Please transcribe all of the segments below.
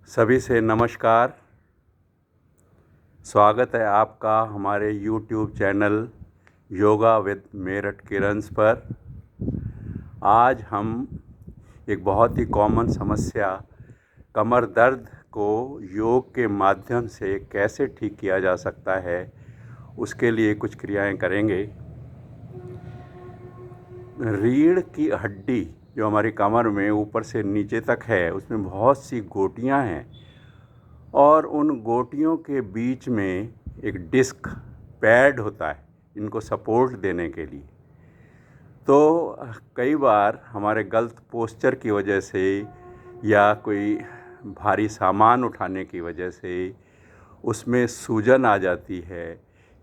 सभी से नमस्कार। स्वागत है आपका हमारे YouTube channel yoga with Meerut Kiran's पर। आज हम एक बहुत ही कॉमन समस्या कमर दर्द को योग के माध्यम से कैसे ठीक किया जा सकता है, उसके लिए कुछ क्रियाएं करेंगे। रीढ़ की हड्डी जो हमारी कमर में ऊपर से नीचे तक है, उसमें बहुत सी गोटियां हैं और उन गोटियों के बीच में एक डिस्क पैड होता है इनको सपोर्ट देने के लिए। तो कई बार हमारे गलत पोस्चर की वजह से या कोई भारी सामान उठाने की वजह से उसमें सूजन आ जाती है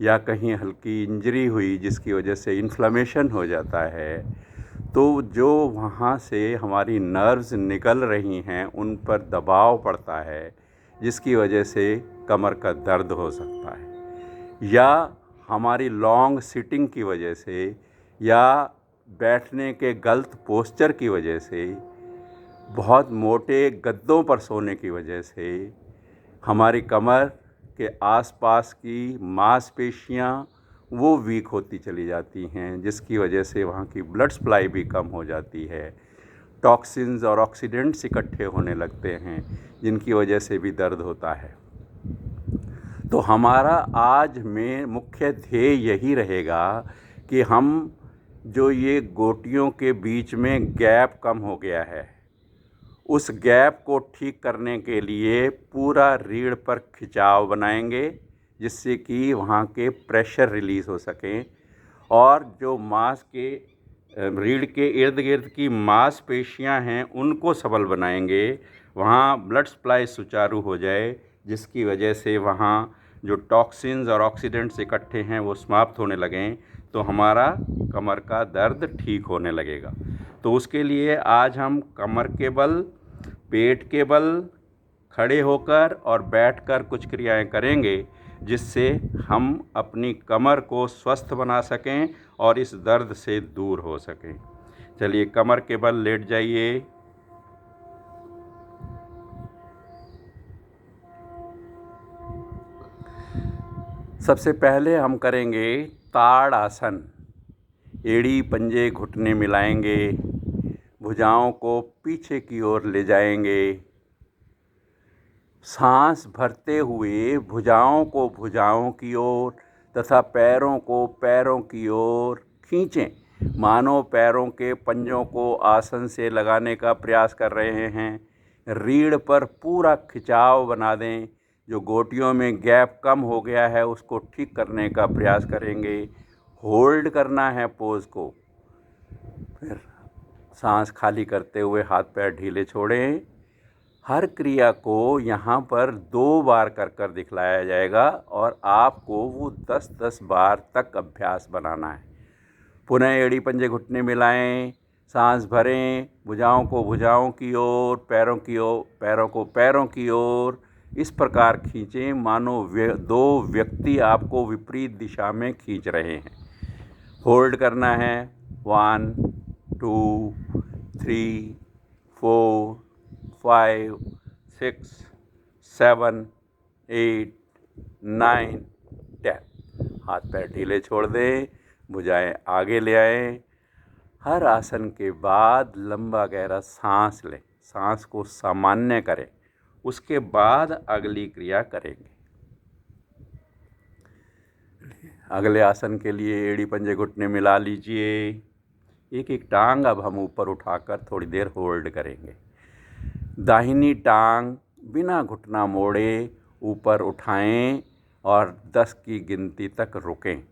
या कहीं हल्की इंजरी हुई जिसकी वजह से इन्फ्लेमेशन हो जाता है, तो जो वहाँ से हमारी नर्व्स निकल रही हैं उन पर दबाव पड़ता है, जिसकी वजह से कमर का दर्द हो सकता है। या हमारी लॉन्ग सिटिंग की वजह से या बैठने के गलत पोस्चर की वजह से, बहुत मोटे गद्दों पर सोने की वजह से हमारी कमर के आसपास की मांसपेशियां वो वीक होती चली जाती हैं, जिसकी वजह से वहाँ की ब्लड सप्लाई भी कम हो जाती है। टॉक्सिन्स और ऑक्सीडेंट्स इकट्ठे होने लगते हैं, जिनकी वजह से भी दर्द होता है। तो हमारा आज में मुख्य ध्येय यही रहेगा कि हम जो ये गोटियों के बीच में गैप कम हो गया है, उस गैप को ठीक करने के लिए पूरा रीढ़ पर खिंचाव बनाएंगे, जिससे कि वहाँ के प्रेशर रिलीज़ हो सकें और जो मांस के रीढ़ के इर्द गिर्द की मांसपेशियाँ हैं उनको सबल बनाएंगे, वहाँ ब्लड सप्लाई सुचारू हो जाए, जिसकी वजह से वहाँ जो टॉक्सिन्स और ऑक्सीडेंट्स इकट्ठे हैं वो समाप्त होने लगें, तो हमारा कमर का दर्द ठीक होने लगेगा। तो उसके लिए आज हम कमर के बल, पेट के बल, खड़े होकर और बैठकर कुछ क्रियाएं करेंगे, जिससे हम अपनी कमर को स्वस्थ बना सकें और इस दर्द से दूर हो सकें। चलिए, कमर के बल लेट जाइए। सबसे पहले हम करेंगे ताड़ आसन। एड़ी पंजे घुटने मिलाएंगे, भुजाओं को पीछे की ओर ले जाएंगे, सांस भरते हुए भुजाओं को भुजाओं की ओर तथा पैरों को पैरों की ओर खींचें, मानो पैरों के पंजों को आसन से लगाने का प्रयास कर रहे हैं। रीढ़ पर पूरा खिंचाव बना दें। जो गोटियों में गैप कम हो गया है उसको ठीक करने का प्रयास करेंगे। होल्ड करना है पोज को। फिर सांस खाली करते हुए हाथ पैर ढीले छोड़ें। हर क्रिया को यहाँ पर 2 बार कर दिखलाया जाएगा और आपको वो 10-10 बार तक अभ्यास बनाना है। पुनः एड़ी पंजे घुटने मिलाएं, सांस भरें, भुजाओं को भुजाओं की ओर, पैरों की ओर, पैरों को पैरों की ओर इस प्रकार खींचें मानो 2 व्यक्ति आपको विपरीत दिशा में खींच रहे हैं। होल्ड करना है 1 2 3 4 5 6 7 8 9 10। हाथ पैर ढीले छोड़ दें, भुजाएं आगे ले आएं। हर आसन के बाद लंबा गहरा सांस लें, सांस को सामान्य करें, उसके बाद अगली क्रिया करेंगे। अगले आसन के लिए एड़ी पंजे घुटने मिला लीजिए। एक एक टांग अब हम ऊपर उठाकर थोड़ी देर होल्ड करेंगे। दाहिनी टांग बिना घुटना मोड़े ऊपर उठाएं और 10 की गिनती तक रुकें।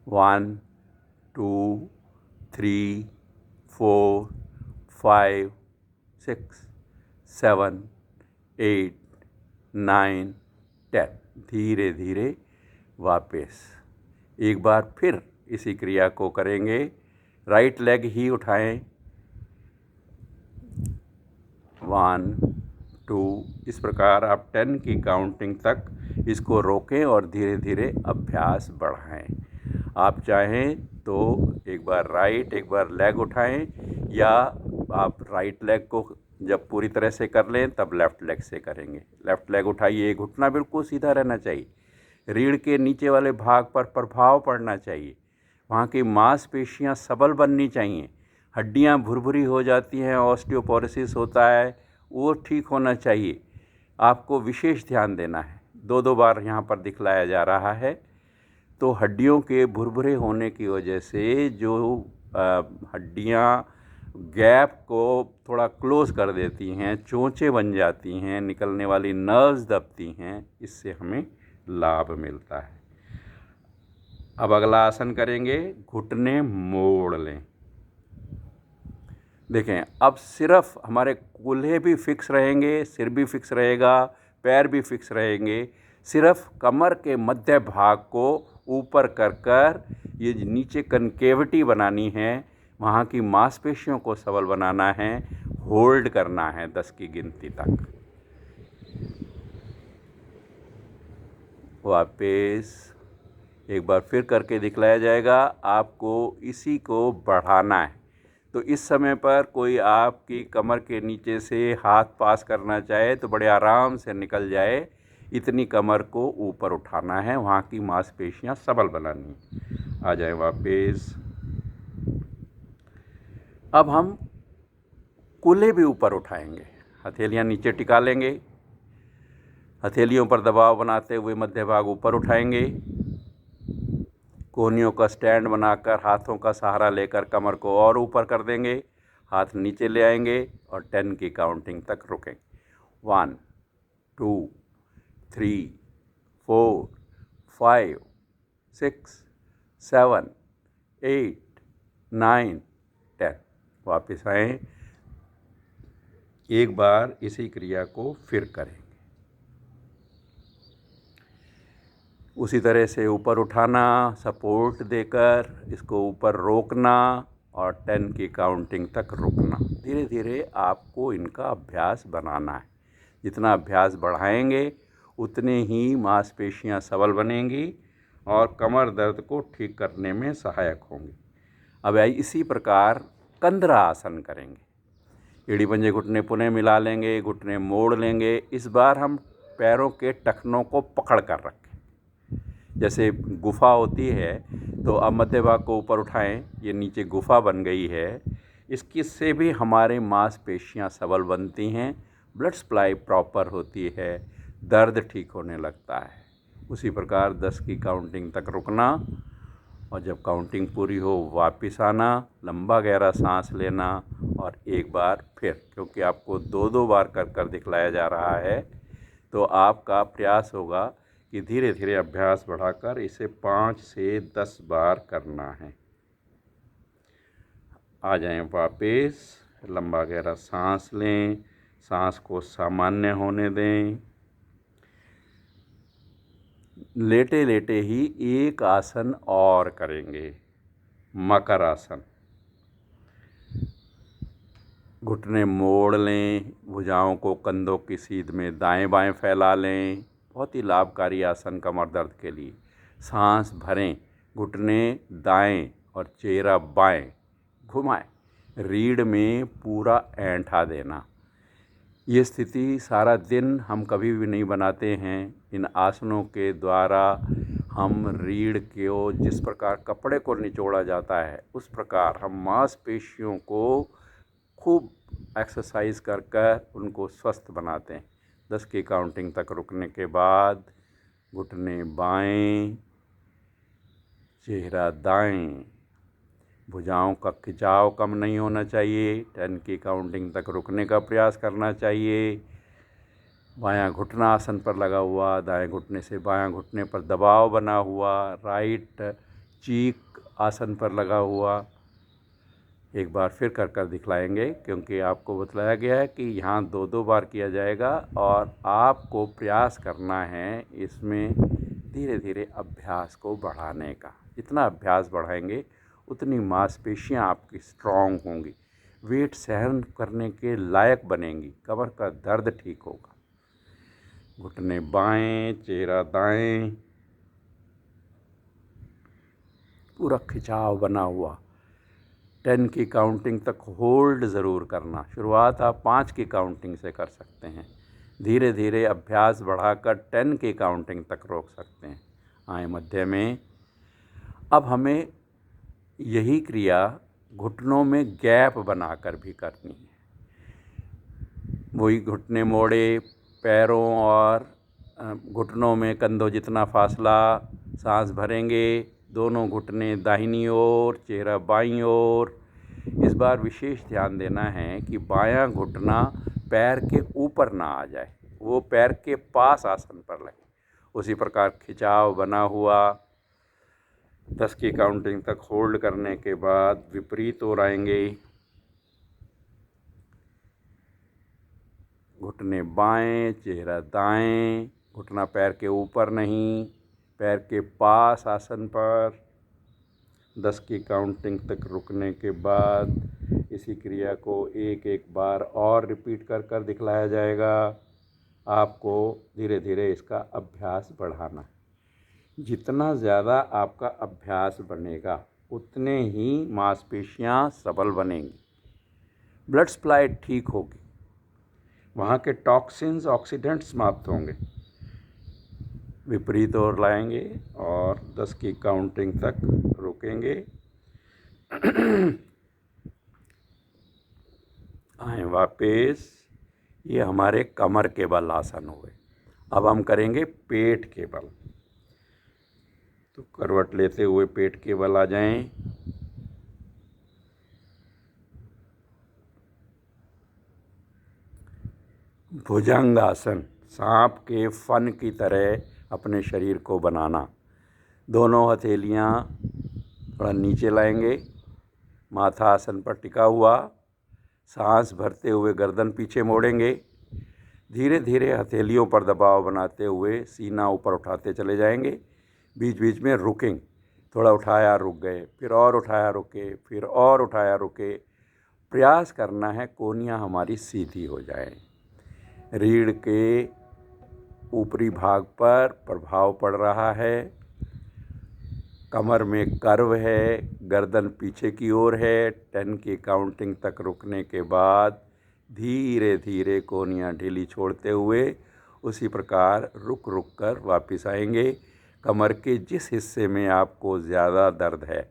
1 2 3 4 5 6 7 8 9 10। धीरे धीरे वापस एक बार फिर इसी क्रिया को करेंगे। राइट लेग ही उठाएं। 1 2 इस प्रकार आप 10 की काउंटिंग तक इसको रोकें और धीरे धीरे अभ्यास बढ़ाएं। आप चाहें तो एक बार राइट एक बार लेग उठाएं, या आप राइट लेग को जब पूरी तरह से कर लें तब लेफ़्ट लेग से करेंगे। लेफ़्ट लेग उठाइए, घुटना बिल्कुल सीधा रहना चाहिए, रीढ़ के नीचे वाले भाग पर प्रभाव पड़ना चाहिए, वहाँ की मांसपेशियाँ सबल बननी चाहिए, हड्डियाँ भुरभुरी हो जाती हैं, ऑस्टियोपोरोसिस होता है, वो ठीक होना चाहिए। आपको विशेष ध्यान देना है। 2-2 बार यहाँ पर दिखलाया जा रहा है। तो हड्डियों के भुरभुरे होने की वजह से जो हड्डियाँ गैप को थोड़ा क्लोज़ कर देती हैं, चोंचे बन जाती हैं, निकलने वाली नर्व्स दबती हैं, इससे हमें लाभ मिलता है। अब अगला आसन करेंगे, घुटने मोड़ लें। देखें, अब सिर्फ हमारे कूल्हे भी फिक्स रहेंगे, सिर भी फिक्स रहेगा, पैर भी फिक्स रहेंगे। सिर्फ कमर के मध्य भाग को ऊपर कर कर ये नीचे कनकेविटी बनानी है, वहाँ की मांसपेशियों को सबल बनाना है, होल्ड करना है 10 की गिनती तक। वापस एक बार फिर करके दिखलाया जाएगा। आपको इसी को बढ़ाना है। तो इस समय पर कोई आपकी कमर के नीचे से हाथ पास करना चाहे तो बड़े आराम से निकल जाए, इतनी कमर को ऊपर उठाना है, वहाँ की मांसपेशियाँ सबल बनानी। आ जाए वापस। अब हम कूल्हे भी ऊपर उठाएंगे, हथेलियाँ नीचे टिका लेंगे, हथेलियों पर दबाव बनाते हुए मध्य भाग ऊपर उठाएंगे, कोहनियों का स्टैंड बनाकर हाथों का सहारा लेकर कमर को और ऊपर कर देंगे, हाथ नीचे ले आएंगे और 10 की काउंटिंग तक रुकेंगे। 1 2 3 4 5 6 7 8 9 10। वापस आएँ। एक बार इसी क्रिया को फिर करेंगे। उसी तरह से ऊपर उठाना, सपोर्ट देकर इसको ऊपर रोकना और 10 की काउंटिंग तक रुकना। धीरे धीरे आपको इनका अभ्यास बनाना है। जितना अभ्यास बढ़ाएंगे उतने ही मांसपेशियां सबल बनेंगी और कमर दर्द को ठीक करने में सहायक होंगी। अब इसी प्रकार कंधरा आसन करेंगे। एड़ी पंजे घुटने पुनः मिला लेंगे, घुटने मोड़ लेंगे। इस बार हम पैरों के टखनों को पकड़ कर रखें। जैसे गुफा होती है तो अब मध्य भाग को ऊपर उठाएं, ये नीचे गुफा बन गई है। इसकी से भी हमारे मांसपेशियां सबल बनती हैं, ब्लड सप्लाई प्रॉपर होती है, दर्द ठीक होने लगता है। उसी प्रकार 10 की काउंटिंग तक रुकना और जब काउंटिंग पूरी हो वापस आना, लंबा गहरा सांस लेना और एक बार फिर, क्योंकि आपको 2-2 बार कर कर दिखलाया जा रहा है, तो आपका प्रयास होगा कि धीरे धीरे अभ्यास बढ़ाकर इसे 5 से 10 बार करना है। आ जाएं वापस, लंबा गहरा सांस लें, सांस को सामान्य होने दें। लेटे लेटे ही एक आसन और करेंगे, मकर आसन। घुटने मोड़ लें, भुजाओं को कंधों की सीध में दाएं बाएं फैला लें। बहुत ही लाभकारी आसन कमर दर्द के लिए। सांस भरें, घुटने दाएं और चेहरा बाएं घुमाएं, रीढ़ में पूरा ऐंठा देना। ये स्थिति सारा दिन हम कभी भी नहीं बनाते हैं। इन आसनों के द्वारा हम रीढ़ को जिस प्रकार कपड़े को निचोड़ा जाता है, उस प्रकार हम मांसपेशियों को खूब एक्सरसाइज कर कर उनको स्वस्थ बनाते हैं। 10 की काउंटिंग तक रुकने के बाद घुटने बाएं, चेहरा दाएं, भुजाओं का खिंचाव कम नहीं होना चाहिए। 10 की काउंटिंग तक रुकने का प्रयास करना चाहिए। बायां घुटना आसन पर लगा हुआ, दाएं घुटने से बायां घुटने पर दबाव बना हुआ, राइट चीक आसन पर लगा हुआ। एक बार फिर कर कर दिखलाएंगे, क्योंकि आपको बतलाया गया है कि यहाँ 2-2 बार किया जाएगा और आपको प्रयास करना है इसमें धीरे धीरे अभ्यास को बढ़ाने का। जितना अभ्यास बढ़ाएंगे उतनी मांसपेशियाँ आपकी स्ट्रॉन्ग होंगी, वेट सहन करने के लायक बनेंगी, कमर का दर्द ठीक होगा। घुटने बाएं, चेहरा दाएं, पूरा खिंचाव बना हुआ। 10 की काउंटिंग तक होल्ड ज़रूर करना। शुरुआत आप 5 की काउंटिंग से कर सकते हैं, धीरे धीरे अभ्यास बढ़ाकर 10 की काउंटिंग तक रोक सकते हैं। आए मध्य में। अब हमें यही क्रिया घुटनों में गैप बनाकर भी करनी है। वही घुटने मोड़े, पैरों और घुटनों में कंधों जितना फासला, सांस भरेंगे, दोनों घुटने दाहिनी ओर, चेहरा बाईं ओर। इस बार विशेष ध्यान देना है कि बायां घुटना पैर के ऊपर ना आ जाए, वो पैर के पास आसन पर लगे। उसी प्रकार खिंचाव बना हुआ 10 की काउंटिंग तक होल्ड करने के बाद विपरीत ओर आएंगे। घुटने बाएं, चेहरा दाएं, घुटना पैर के ऊपर नहीं, पैर के पास आसन पर। 10 की काउंटिंग तक रुकने के बाद इसी क्रिया को एक एक बार और रिपीट कर कर दिखलाया जाएगा। आपको धीरे धीरे इसका अभ्यास बढ़ाना है। जितना ज़्यादा आपका अभ्यास बनेगा उतने ही मांसपेशियां सबल बनेंगी, ब्लड सप्लाई ठीक होगी, वहाँ के टॉक्सिन्स, ऑक्सीडेंट्स समाप्त होंगे। विपरीत ओर लाएंगे और 10 की काउंटिंग तक रुकेंगे। आए वापस। ये हमारे कमर के बल आसन हुए। अब हम करेंगे पेट के बल। तो करवट लेते हुए पेट के बल आ जाएं। भुजंगासन, सांप के फन की तरह अपने शरीर को बनाना। दोनों हथेलियां थोड़ा नीचे लाएंगे, माथा आसन पर टिका हुआ, सांस भरते हुए गर्दन पीछे मोड़ेंगे। धीरे धीरे हथेलियों पर दबाव बनाते हुए सीना ऊपर उठाते चले जाएंगे। बीच बीच में रुकेंगे, थोड़ा उठाया रुक गए, फिर और उठाया रुके, फिर और उठाया रुके। प्रयास करना है कोहनियाँ हमारी सीधी हो जाए। रीढ़ के ऊपरी भाग पर प्रभाव पड़ रहा है, कमर में कर्व है, गर्दन पीछे की ओर है। 10 की काउंटिंग तक रुकने के बाद धीरे धीरे कोहनियाँ ढीली छोड़ते हुए उसी प्रकार रुक रुक कर वापस आएंगे। कमर के जिस हिस्से में आपको ज़्यादा दर्द है,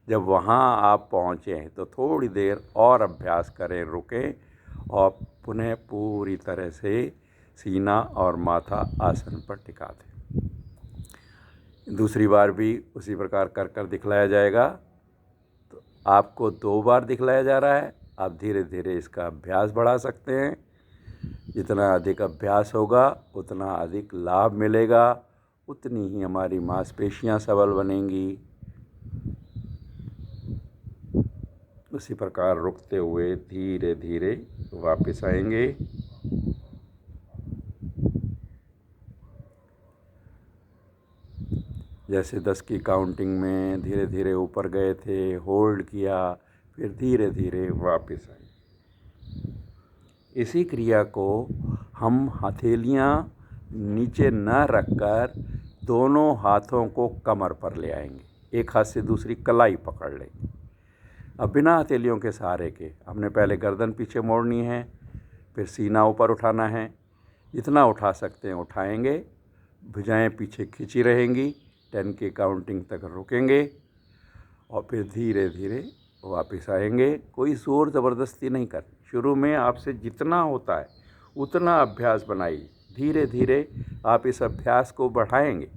जब वहाँ आप पहुँचें तो थोड़ी देर और अभ्यास करें, रुकें और पुनः पूरी तरह से सीना और माथा आसन पर टिका दें। दूसरी बार भी उसी प्रकार कर कर दिखलाया जाएगा। तो आपको 2 बार दिखलाया जा रहा है। आप धीरे धीरे इसका अभ्यास बढ़ा सकते हैं। जितना अधिक अभ्यास होगा उतना अधिक लाभ मिलेगा, उतनी ही हमारी मांसपेशियां सबल बनेंगी। उसी प्रकार रुकते हुए धीरे धीरे वापस आएंगे। जैसे 10 की काउंटिंग में धीरे धीरे ऊपर गए थे, होल्ड किया, फिर धीरे धीरे वापस आए। इसी क्रिया को हम हथेलियां नीचे न रखकर दोनों हाथों को कमर पर ले आएंगे। एक हाथ से दूसरी कलाई पकड़ लेंगे। अब बिना हथेलियों के सहारे के हमने पहले गर्दन पीछे मोड़नी है, फिर सीना ऊपर उठाना है। जितना उठा सकते हैं उठाएंगे, भुजाएं पीछे खींची रहेंगी। 10 की काउंटिंग तक रुकेंगे और फिर धीरे धीरे वापस आएंगे। कोई ज़ोर ज़बरदस्ती नहीं करनी। शुरू में आपसे जितना होता है उतना अभ्यास बनाइए। धीरे धीरे आप इस अभ्यास को बढ़ाएंगे।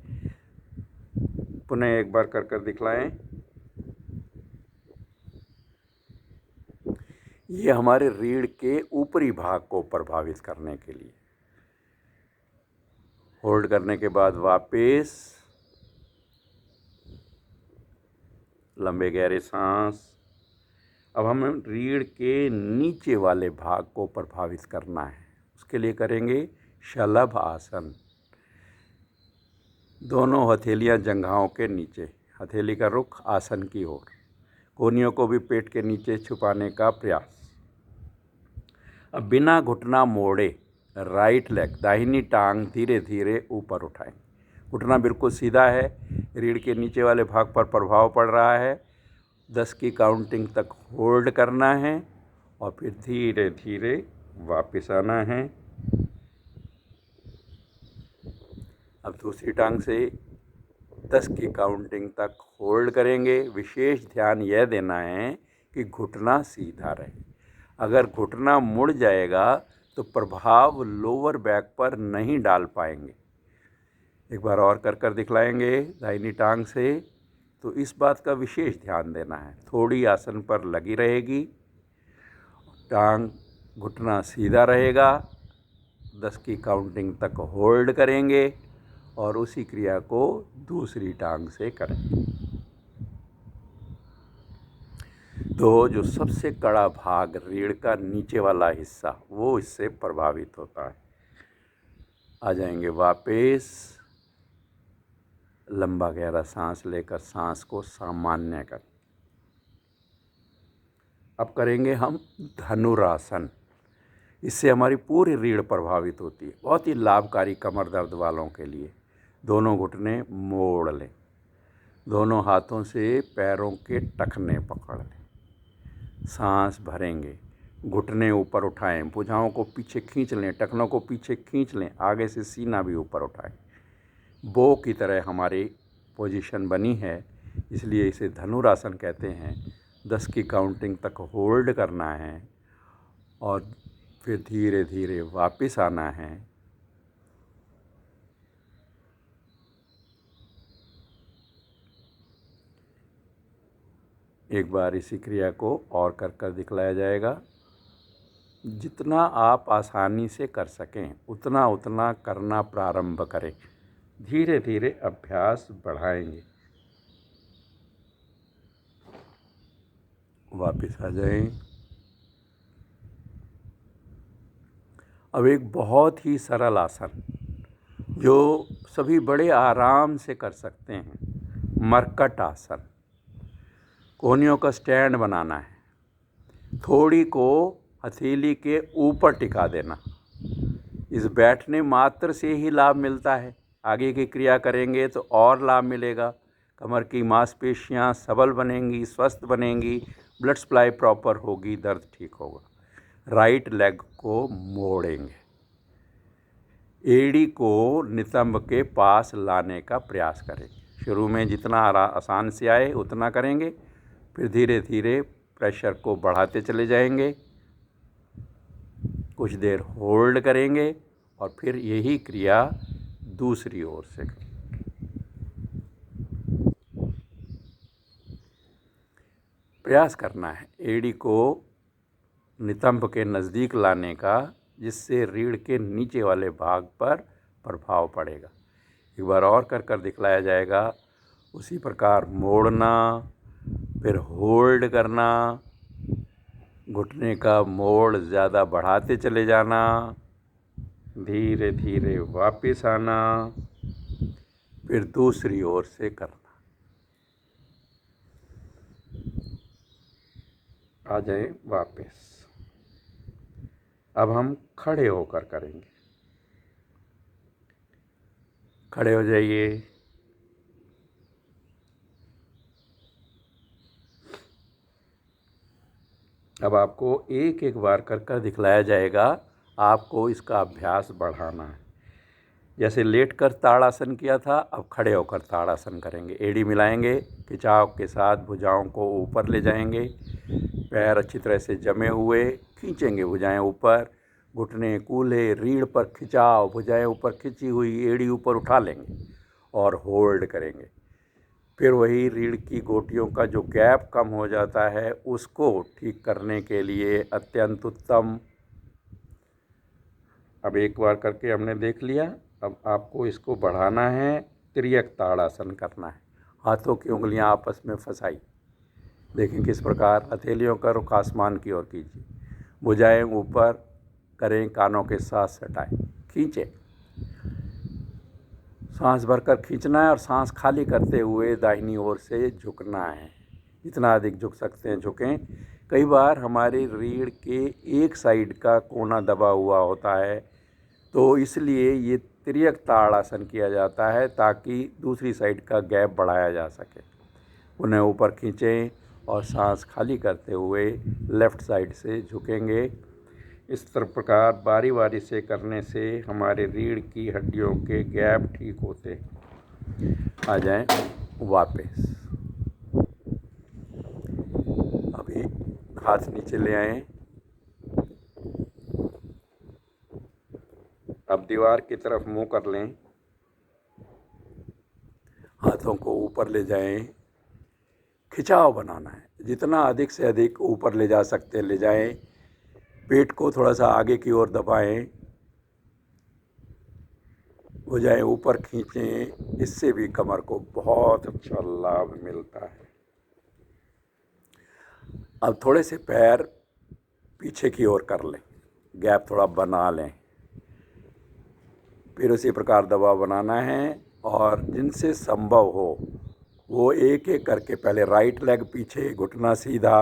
पुनः एक बार कर कर दिखलाएं। ये हमारे रीढ़ के ऊपरी भाग को प्रभावित करने के लिए। होल्ड करने के बाद वापस लंबे गहरे सांस। अब हमें रीढ़ के नीचे वाले भाग को प्रभावित करना है। उसके लिए करेंगे शलभ आसन। दोनों हथेलियां जंघाओं के नीचे, हथेली का रुख आसन की ओर, कोहनियों को भी पेट के नीचे छुपाने का प्रयास। अब बिना घुटना मोड़े राइट लेग, दाहिनी टांग धीरे धीरे ऊपर उठाएं। घुटना बिल्कुल सीधा है, रीढ़ के नीचे वाले भाग पर प्रभाव पड़ रहा है। 10 की काउंटिंग तक होल्ड करना है और फिर धीरे धीरे वापस आना है। अब दूसरी टांग से 10 की काउंटिंग तक होल्ड करेंगे। विशेष ध्यान यह देना है कि घुटना सीधा रहे। अगर घुटना मुड़ जाएगा तो प्रभाव लोअर बैक पर नहीं डाल पाएंगे। एक बार और कर दिखलाएंगे दाहिनी टांग से। तो इस बात का विशेष ध्यान देना है, थोड़ी आसन पर लगी रहेगी, टांग घुटना सीधा रहेगा, 10 की काउंटिंग तक होल्ड करेंगे और उसी क्रिया को दूसरी टांग से करेंगे। तो जो सबसे कड़ा भाग रीढ़ का नीचे वाला हिस्सा वो इससे प्रभावित होता है। आ जाएंगे वापस, लंबा गहरा सांस लेकर सांस को सामान्य कर। अब करेंगे हम धनुरासन। इससे हमारी पूरी रीढ़ प्रभावित होती है, बहुत ही लाभकारी कमर दर्द वालों के लिए। दोनों घुटने मोड़ लें, दोनों हाथों से पैरों के टखने पकड़ लें, सांस भरेंगे, घुटने ऊपर उठाएं, भुजाओं को पीछे खींच लें, टखनों को पीछे खींच लें, आगे से सीना भी ऊपर उठाएं। बो की तरह हमारी पोजीशन बनी है, इसलिए इसे धनुरासन कहते हैं। 10 की काउंटिंग तक होल्ड करना है और फिर धीरे धीरे वापस आना है। एक बार इसी क्रिया को और कर दिखलाया जाएगा। जितना आप आसानी से कर सकें उतना करना प्रारंभ करें। धीरे धीरे अभ्यास बढ़ाएंगे। वापस आ जाएं। अब एक बहुत ही सरल आसन जो सभी बड़े आराम से कर सकते हैं, मरकट आसन। कोहनियों का स्टैंड बनाना है, थोड़ी को हथेली के ऊपर टिका देना। इस बैठने मात्र से ही लाभ मिलता है, आगे की क्रिया करेंगे तो और लाभ मिलेगा। कमर की मांसपेशियां सबल बनेंगी, स्वस्थ बनेंगी, ब्लड सप्लाई प्रॉपर होगी, दर्द ठीक होगा। राइट लेग को मोड़ेंगे, एड़ी को नितंब के पास लाने का प्रयास करेंगे। शुरू में जितना आसान से आए उतना करेंगे, फिर धीरे धीरे प्रेशर को बढ़ाते चले जाएंगे। कुछ देर होल्ड करेंगे और फिर यही क्रिया दूसरी ओर से करेंगे। प्रयास करना है एड़ी को नितंब के नज़दीक लाने का, जिससे रीढ़ के नीचे वाले भाग पर प्रभाव पड़ेगा। एक बार और कर दिखलाया जाएगा। उसी प्रकार मोड़ना, फिर होल्ड करना, घुटने का मोड़ ज़्यादा बढ़ाते चले जाना, धीरे धीरे वापस आना, फिर दूसरी ओर से करना। आ जाए वापस। अब हम खड़े होकर करेंगे। खड़े हो जाइए। अब आपको एक एक बार कर दिखलाया जाएगा। आपको इसका अभ्यास बढ़ाना है। जैसे लेट कर ताड़ासन किया था, अब खड़े होकर ताड़ासन करेंगे। एड़ी मिलाएंगे, खिंचाव के साथ भुजाओं को ऊपर ले जाएंगे, पैर अच्छी तरह से जमे हुए खींचेंगे, भुजाएं ऊपर, घुटने कूल्हे, रीढ़ पर खिंचाव, भुजाएं ऊपर खिंची हुई, एड़ी ऊपर उठा लेंगे और होल्ड करेंगे। फिर वही रीढ़ की गोटियों का जो गैप कम हो जाता है उसको ठीक करने के लिए अत्यंत उत्तम। अब एक बार करके हमने देख लिया। अब आपको इसको बढ़ाना है, तिर्यक ताड़ासन करना है। हाथों की उंगलियां आपस में फंसाई, देखें किस प्रकार। हथेलियों का रुख आसमान की ओर कीजिए, भुजाएं ऊपर करें, कानों के साथ सटाएं, खींचें। सांस भरकर खींचना है और सांस खाली करते हुए दाहिनी ओर से झुकना है। जितना अधिक झुक सकते हैं झुकें। कई बार हमारी रीढ़ के एक साइड का कोना दबा हुआ होता है, तो इसलिए ये तिर्यक ताड़ासन किया जाता है ताकि दूसरी साइड का गैप बढ़ाया जा सके। उन्हें ऊपर खींचें और सांस खाली करते हुए लेफ़्ट साइड से झुकेंगे। इस प्रकार बारी बारी से करने से हमारे रीढ़ की हड्डियों के गैप ठीक होते हैं। आ जाएं वापस। अभी हाथ नीचे ले आएं। अब दीवार की तरफ मुंह कर लें। हाथों को ऊपर ले जाएं। खिंचाव बनाना है, जितना अधिक से अधिक ऊपर ले जा सकते हैं ले जाएं। पेट को थोड़ा सा आगे की ओर दबाएं, भुजाएं ऊपर खींचें। इससे भी कमर को बहुत अच्छा लाभ मिलता है। अब थोड़े से पैर पीछे की ओर कर लें, गैप थोड़ा बना लें। फिर उसी प्रकार दबाव बनाना है और जिनसे संभव हो वो एक एक करके पहले राइट लेग पीछे, घुटना सीधा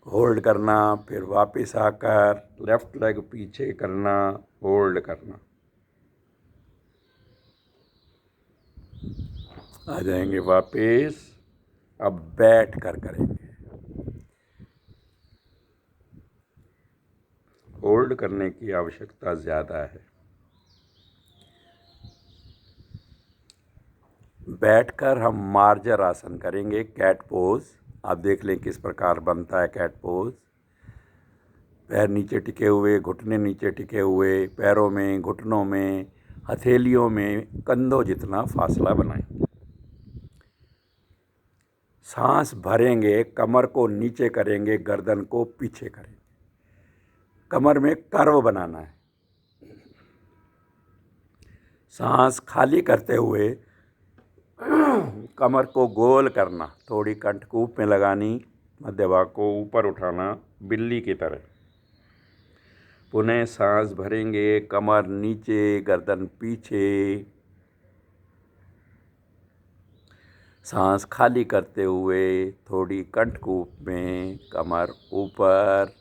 होल्ड करना, फिर वापस आकर लेफ़्ट लेग पीछे करना, होल्ड करना। आ जाएंगे वापस। अब बैठ कर करेंगे। होल्ड करने की आवश्यकता ज़्यादा है। बैठकर हम मार्जर आसन करेंगे, कैट पोज। आप देख लें किस प्रकार बनता है कैट पोज। पैर नीचे टिके हुए, घुटने नीचे टिके हुए, पैरों में, घुटनों में, हथेलियों में कंधों जितना फासला बनाएं। सांस भरेंगे, कमर को नीचे करेंगे, गर्दन को पीछे करेंगे। कमर में कर्व बनाना है। सांस खाली करते हुए कमर को गोल करना, थोड़ी कंठकूप में लगानी, मध्य भाग को ऊपर उठाना बिल्ली की तरह। पुनः सांस भरेंगे, कमर नीचे, गर्दन पीछे। सांस खाली करते हुए थोड़ी कंठकूप में, कमर ऊपर।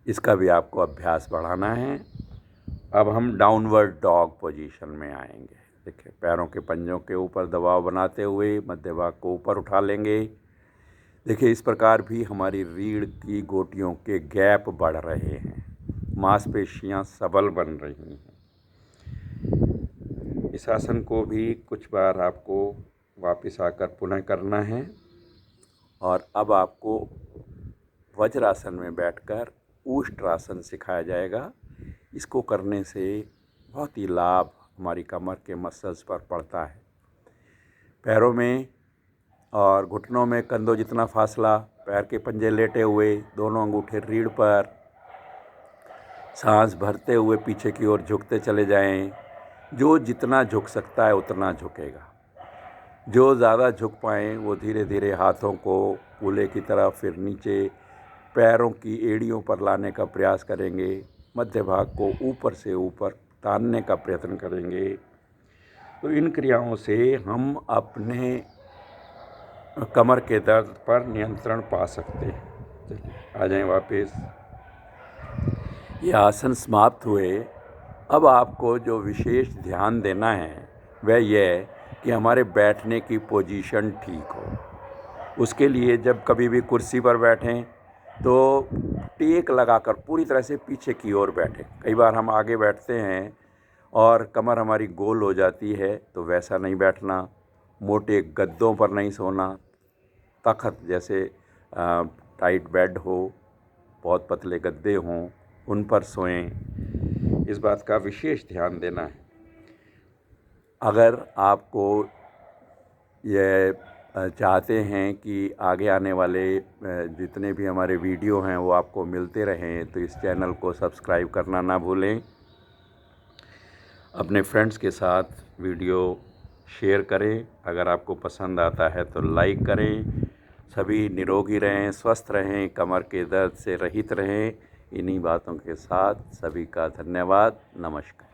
इसका भी आपको अभ्यास बढ़ाना है। अब हम डाउनवर्ड डॉग पोजीशन में आएंगे। देखिए, पैरों के पंजों के ऊपर दबाव बनाते हुए मध्य भाग को ऊपर उठा लेंगे। देखिए, इस प्रकार भी हमारी रीढ़ की गोटियों के गैप बढ़ रहे हैं, मांसपेशियां सबल बन रही हैं। इस आसन को भी कुछ बार आपको वापस आकर पुनः करना है। और अब आपको वज्रासन में बैठकर उष्ट्रासन सिखाया जाएगा। इसको करने से बहुत ही लाभ हमारी कमर के मसल्स पर पड़ता है। पैरों में और घुटनों में कंधों जितना फासला, पैर के पंजे लेटे हुए, दोनों अंगूठे रीढ़ पर। सांस भरते हुए पीछे की ओर झुकते चले जाएं। जो जितना झुक सकता है उतना झुकेगा। जो ज़्यादा झुक पाएँ वो धीरे धीरे हाथों को कूल्हे की तरफ, फिर नीचे पैरों की एड़ियों पर लाने का प्रयास करेंगे। मध्य भाग को ऊपर से ऊपर तानने का प्रयत्न करेंगे। तो इन क्रियाओं से हम अपने कमर के दर्द पर नियंत्रण पा सकते हैं। चलिए, आ जाएं वापस। ये आसन समाप्त हुए। अब आपको जो विशेष ध्यान देना है वह यह कि हमारे बैठने की पोजीशन ठीक हो। उसके लिए जब कभी भी कुर्सी पर बैठें तो टेक लगाकर पूरी तरह से पीछे की ओर बैठें। कई बार हम आगे बैठते हैं और कमर हमारी गोल हो जाती है, तो वैसा नहीं बैठना। मोटे गद्दों पर नहीं सोना, तख्त जैसे टाइट बेड हो, बहुत पतले गद्दे हों, उन पर सोएं। इस बात का विशेष ध्यान देना है। अगर आपको ये चाहते हैं कि आगे आने वाले जितने भी हमारे वीडियो हैं वो आपको मिलते रहें, तो इस चैनल को सब्सक्राइब करना ना भूलें। अपने फ्रेंड्स के साथ वीडियो शेयर करें। अगर आपको पसंद आता है तो लाइक करें। सभी निरोगी रहें, स्वस्थ रहें, कमर के दर्द से रहित रहें। इन्हीं बातों के साथ सभी का धन्यवाद। नमस्कार।